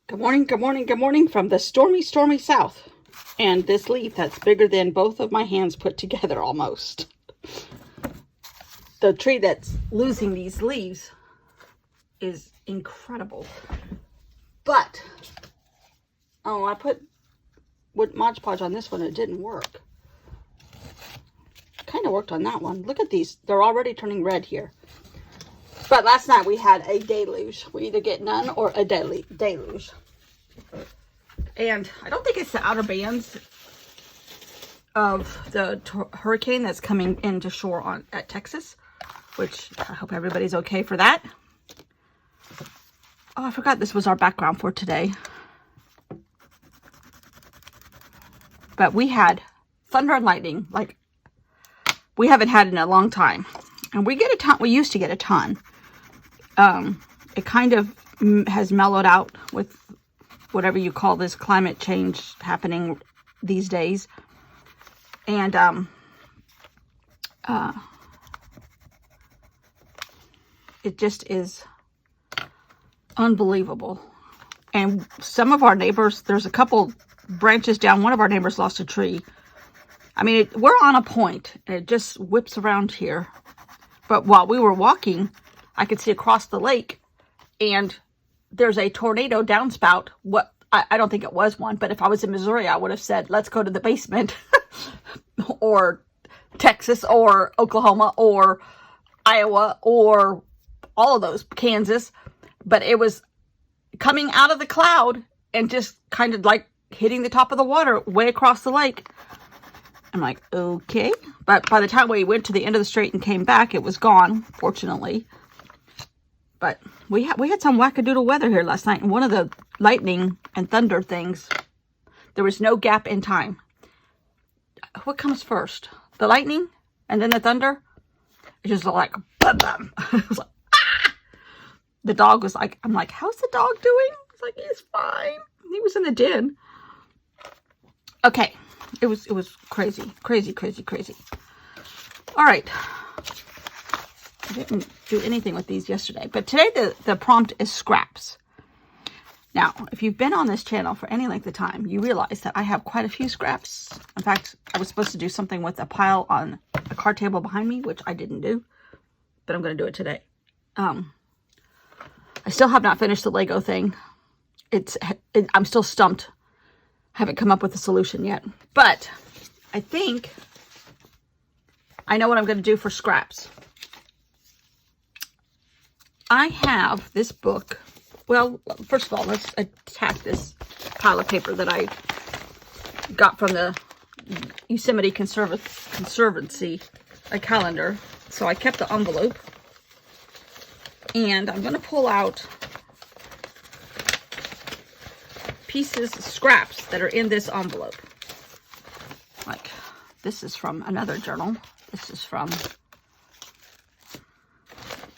Good morning, good morning, good morning from the stormy, stormy south. And this leaf that's bigger than both of my hands put together almost. The tree that's losing these leaves is incredible. But, oh, I put wood Mod Podge on this one. It didn't work. Kind of worked on that one. Look at these. They're already turning red here. But last night we had a deluge. We either get none or a deluge. And I don't think it's the outer bands of the hurricane that's coming into shore at Texas, which I hope everybody's okay for that. Oh, I forgot this was our background for today. But we had thunder and lightning like we haven't had in a long time. And we get a ton. We used to get a ton. It kind of has mellowed out with whatever you call this climate change happening these days. And it just is unbelievable. And some of our neighbors, there's a couple branches down, one of our neighbors lost a tree. I mean, we're on a point. It just whips around here. But while we were walking, I could see across the lake, and there's a tornado downspout. I don't think it was one, but if I was in Missouri, I would have said, let's go to the basement, or Texas, or Oklahoma, or Iowa, or all of those, Kansas. But it was coming out of the cloud and just kind of like hitting the top of the water way across the lake. I'm like, okay. But by the time we went to the end of the street and came back, it was gone, fortunately. But we had some wackadoodle weather here last night. And one of the lightning and thunder things, there was no gap in time. What comes first? The lightning and then the thunder? It just like, bum, bum. It was like, ah! The dog was like, I'm like, how's the dog doing? It's like, he's fine. He was in the den. Okay. It was crazy, crazy, crazy, crazy. All right. I didn't do anything with these yesterday, but today the prompt is scraps. Now, if you've been on this channel for any length of time, you realize that I have quite a few scraps. In fact, I was supposed to do something with a pile on a card table behind me, which I didn't do, but I'm going to do it today. I still have not finished the Lego thing. I'm still stumped. Haven't come up with a solution yet, but I think I know what I'm going to do for scraps. I have this book. Well, first of all, let's attack this pile of paper that I got from the Yosemite Conservancy, a calendar. So I kept the envelope, and I'm going to pull out pieces, scraps that are in this envelope. Like, this is from another journal. This is from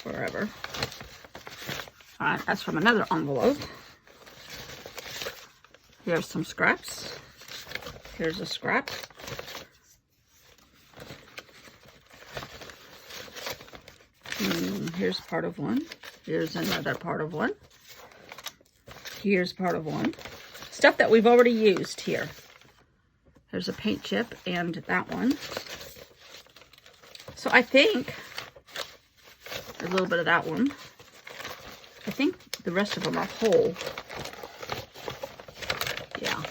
wherever. All right, that's from another envelope. Here's some scraps. Here's a scrap. Here's part of one. Here's another part of one. Here's part of one. Stuff that we've already used here. There's a paint chip and that one. So I think a little bit of that one. I think the rest of them are whole. Yeah.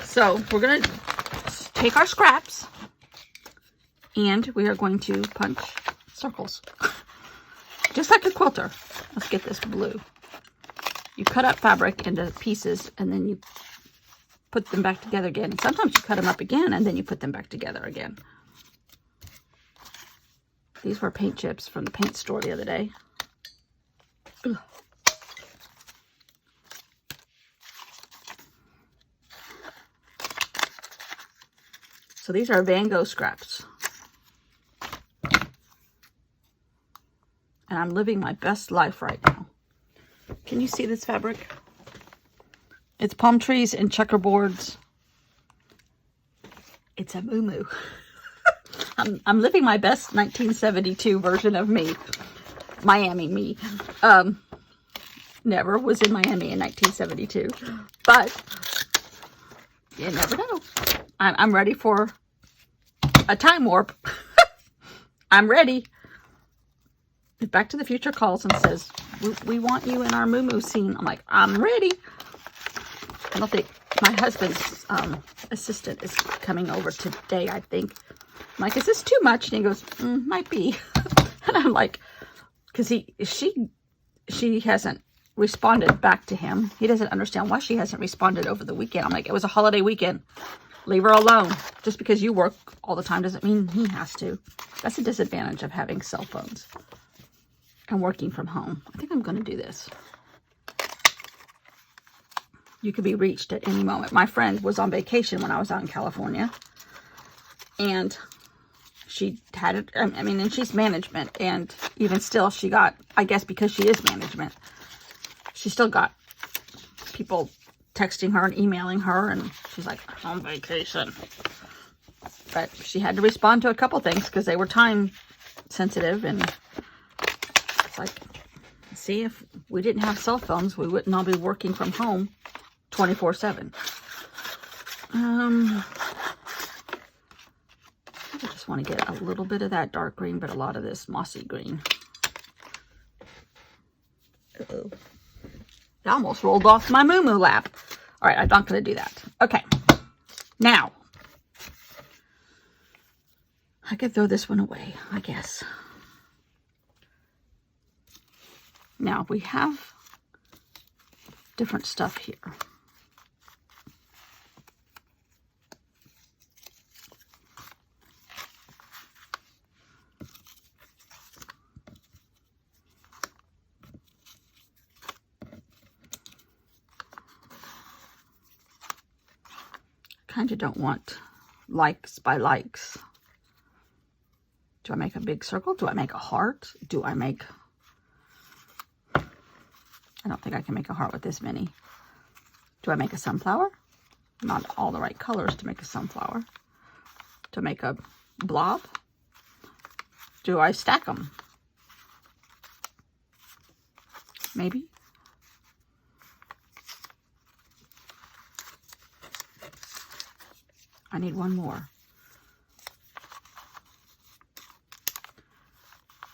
So we're going to take our scraps and we are going to punch circles. Just like a quilter. Let's get this blue. You cut up fabric into pieces and then you put them back together again. Sometimes you cut them up again and then you put them back together again. These were paint chips from the paint store the other day. Ugh. So these are Van Gogh scraps. And I'm living my best life right now. Can you see this fabric? It's palm trees and checkerboards. It's a moo-moo. I'm living my best 1972 version of me. Miami me. never was in Miami in 1972. But you never know. I'm ready for a time warp. I'm ready. If Back to the Future calls and says, we want you in our moo scene, I'm like, I'm ready. I don't think my husband's assistant is coming over today, I think. I'm like, is this too much? And he goes, might be. And I'm like, because she hasn't responded back to him. He doesn't understand why she hasn't responded over the weekend. I'm like, it was a holiday weekend. Leave her alone. Just because you work all the time doesn't mean he has to. That's a disadvantage of having cell phones and working from home. I think I'm going to do this. You could be reached at any moment. My friend was on vacation when I was out in California. And she had it, I mean, and she's management. And even still, she got, I guess because she is management, she still got people texting her and emailing her. And she's like, I'm on vacation. But she had to respond to a couple things because they were time sensitive. And it's like, see, if we didn't have cell phones, we wouldn't all be working from home 24/7. I just want to get a little bit of that dark green, but a lot of this mossy green. Uh-oh. I almost rolled off my moo lap. All right, I'm not going to do that. Okay, now I could throw this one away, I guess. Now we have different stuff here. Kind of don't want likes by likes. Do I make a big circle? Do I make a heart? Do I make... I don't think I can make a heart with this many. Do I make a sunflower? Not all the right colors to make a sunflower. To make a blob? Do I stack them? Maybe. I need one more.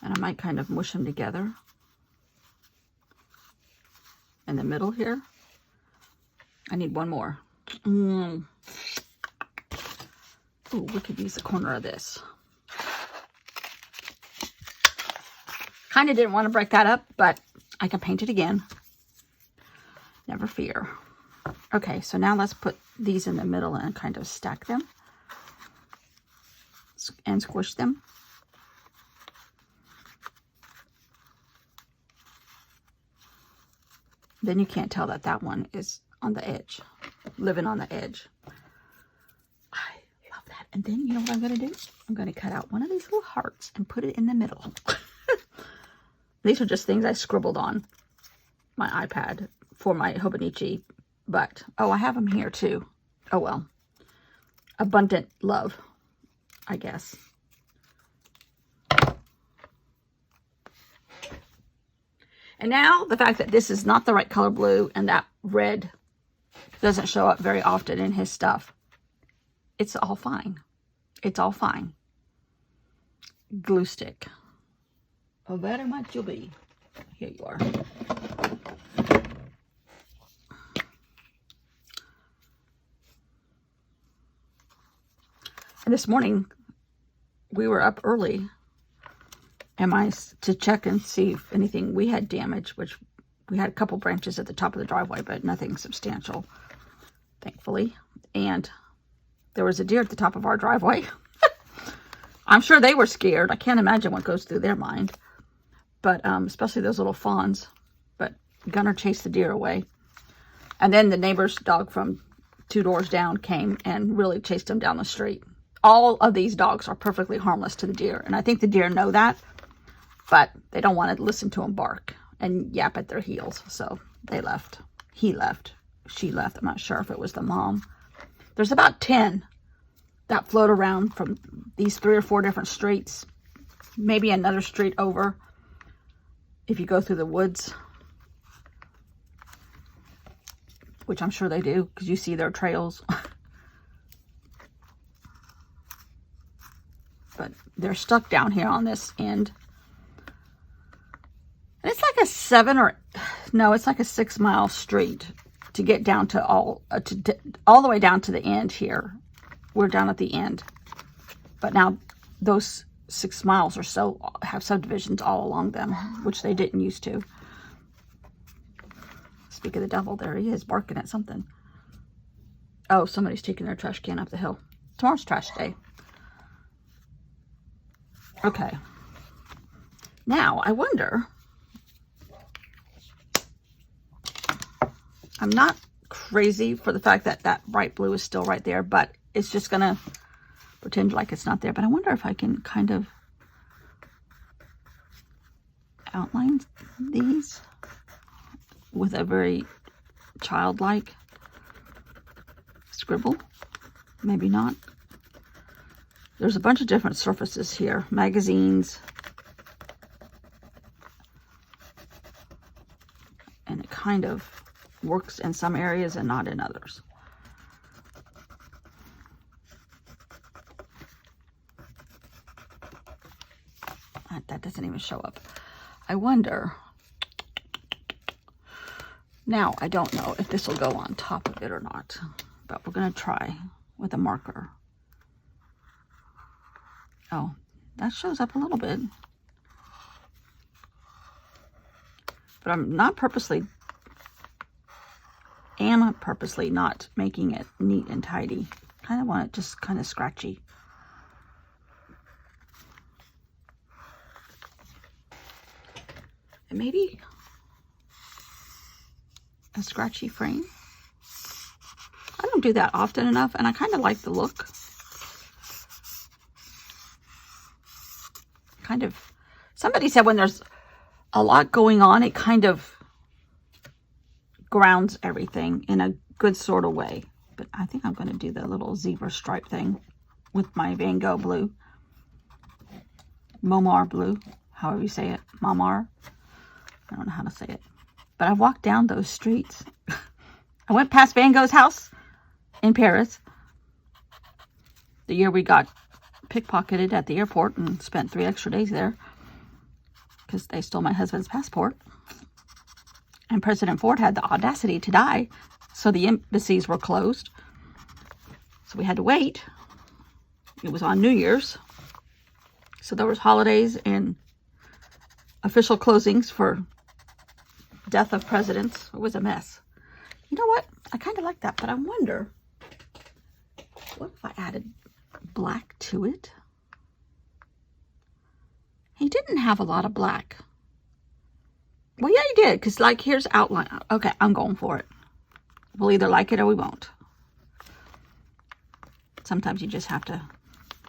And I might kind of mush them together. In the middle here. I need one more. Ooh, we could use a corner of this. Kind of didn't want to break that up, but I can paint it again. Never fear. Okay, so now let's put these in the middle and kind of stack them and squish them. Then you can't tell that that one is on the edge, living on the edge. I love that. And then you know what I'm going to do? I'm going to cut out one of these little hearts and put it in the middle. These are just things I scribbled on my iPad for my Hobonichi. But, oh, I have them here too. Oh, well. Abundant love, I guess. And now the fact that this is not the right color blue and that red doesn't show up very often in his stuff. It's all fine. It's all fine. Glue stick. Oh, very much you'll be. Here you are. And this morning, we were up early to check and see if anything we had damage, which we had a couple branches at the top of the driveway, but nothing substantial, thankfully. And there was a deer at the top of our driveway. I'm sure they were scared. I can't imagine what goes through their mind. But especially those little fawns. But Gunner chased the deer away. And then the neighbor's dog from 2 doors down came and really chased him down the street. All of these dogs are perfectly harmless to the deer. And I think the deer know that. But they don't want to listen to him bark and yap at their heels. So they left. He left. She left. I'm not sure if it was the mom. There's about 10 that float around from these 3 or 4 different streets. Maybe another street over if you go through the woods. which I'm sure they do because you see their trails. But they're stuck down here on this end. And it's like a it's like a 6-mile street to get down to all the way down to the end here. We're down at the end. But now those 6 miles or so have subdivisions all along them, which they didn't used to. Speak of the devil, there he is barking at something. Oh, somebody's taking their trash can up the hill. Tomorrow's trash day. Okay. Now, I wonder, I'm not crazy for the fact that that bright blue is still right there, but it's just going to pretend like it's not there. But I wonder if I can kind of outline these with a very childlike scribble. Maybe not. There's a bunch of different surfaces here. Magazines. And it kind of works in some areas and not in others. That doesn't even show up. I wonder. Now, I don't know if this will go on top of it or not, but we're going to try with a marker. Oh, that shows up a little bit. But I'm not purposely not making it neat and tidy. Kind of want it just kind of scratchy. And maybe a scratchy frame. I don't do that often enough, and I kind of like the look. Kind of, somebody said when there's a lot going on, it kind of grounds everything in a good sort of way. But I think I'm going to do the little zebra stripe thing with my Van Gogh blue. Momar blue, however you say it. Momar. I don't know how to say it. But I walked down those streets. I went past Van Gogh's house in Paris the year we got pickpocketed at the airport and spent 3 extra days there because they stole my husband's passport. And President Ford had the audacity to die, so the embassies were closed. So we had to wait. It was on New Year's. So there was holidays and official closings for death of presidents. It was a mess. You know what? I kind of like that, but I wonder, what if I added black to it? He didn't have a lot of black. Well, yeah, he did, because, like, here's outline. Okay, I'm going for it. We'll either like it or we won't. Sometimes you just have to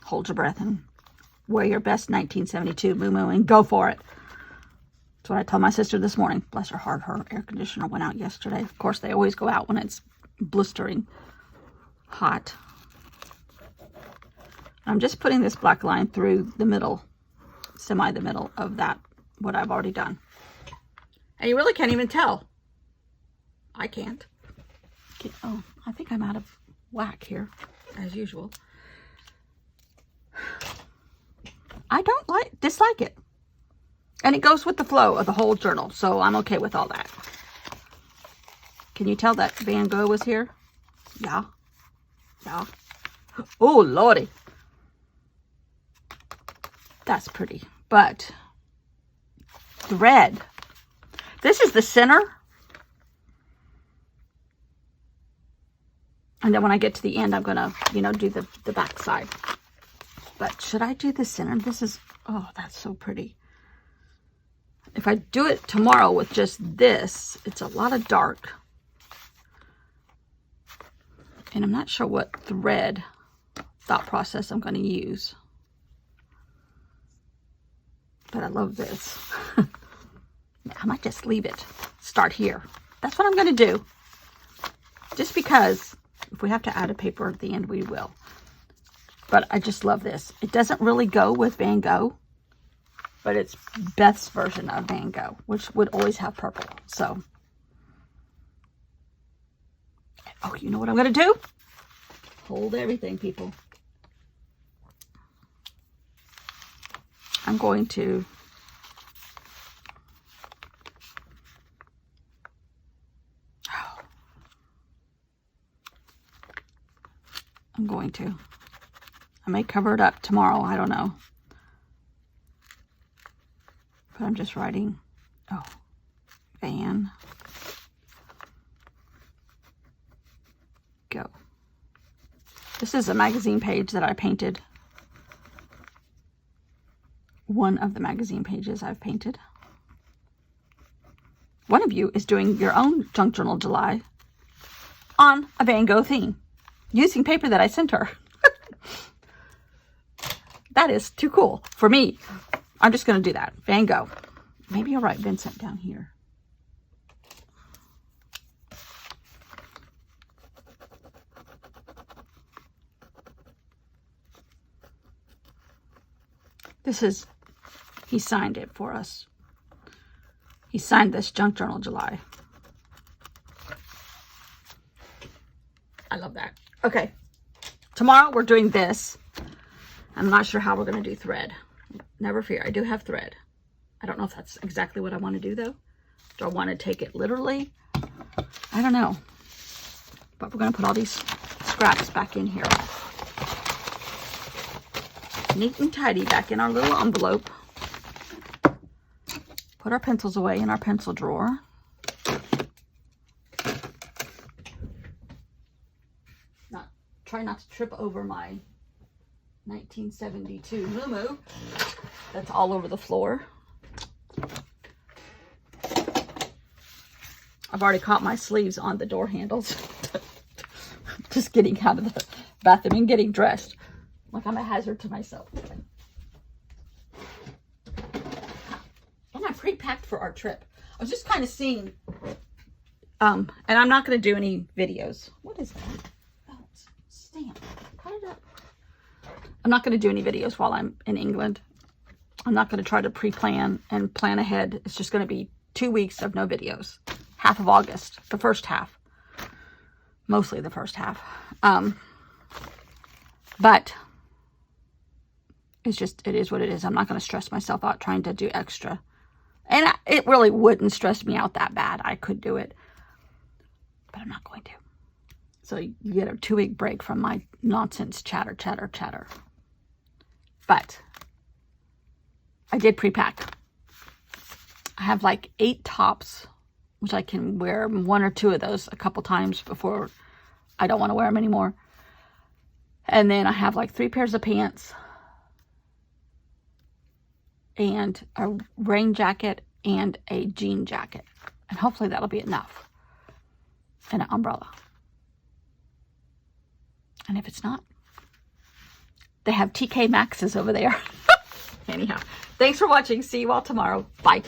hold your breath and wear your best 1972 Moo Moo and go for it. That's what I told my sister this morning. Bless her heart, her air conditioner went out yesterday. Of course, they always go out when it's blistering hot. I'm just putting this black line through the middle, the middle of that, what I've already done. And you really can't even tell. I can't. Oh, I think I'm out of whack here, as usual. I don't dislike it. And it goes with the flow of the whole journal, so I'm okay with all that. Can you tell that Van Gogh was here? Yeah. Yeah. Oh, Lordy. That's pretty. But the red. This is the center. And then when I get to the end, I'm going to, do the back side. But should I do the center? This is, oh, that's so pretty. If I do it tomorrow with just this, it's a lot of dark. And I'm not sure what thread thought process I'm going to use. But I love this. I might just leave it. Start here. That's what I'm going to do. Just because if we have to add a paper at the end, we will. But I just love this. It doesn't really go with Van Gogh, but it's Beth's version of Van Gogh, which would always have purple. So Oh, you know what I'm going to do? Hold everything, people. I'm going to I may cover it up tomorrow. I don't know. But I'm just writing. Oh, Van Gogh. This is a magazine page that I painted. One of the magazine pages I've painted. One of you is doing your own Junk Journal July on a Van Gogh theme using paper that I sent her. That is too cool for me. I'm just going to do that. Van Gogh. Maybe I'll write Vincent down here. This is, he signed it for us. He signed this Junk Journal July. I love that. Okay. Tomorrow we're doing this. I'm not sure how we're going to do thread. Never fear. I do have thread. I don't know if that's exactly what I want to do, though. Do I want to take it literally? I don't know. But we're going to put all these scraps back in here. Neat and tidy back in our little envelope. Put our pencils away in our pencil drawer. Try not to trip over my 1972 Moo that's all over the floor. I've already caught my sleeves on the door handles. Just getting out of the bathroom and getting dressed. Like I'm a hazard to myself. And I pre-packed for our trip. I was just kind of seeing, and I'm not going to do any videos. What is that? Oh, it's stamp. Cut it up. I'm not going to do any videos while I'm in England. I'm not going to try to pre-plan and plan ahead. It's just going to be 2 weeks of no videos. Half of August, the first half. Mostly the first half. But it's just, it is what it is. I'm not going to stress myself out trying to do extra. And it really wouldn't stress me out that bad. I could do it. But I'm not going to. So you get a 2-week break from my nonsense chatter. But I did pre-pack. I have like 8 tops, which I can wear 1 or 2 of those a couple times before I don't want to wear them anymore. And then I have like 3 pairs of pants and a rain jacket and a jean jacket. And hopefully that'll be enough. And an umbrella. And if it's not, they have TK Maxx's over there. Anyhow, thanks for watching. See you all tomorrow. Bye.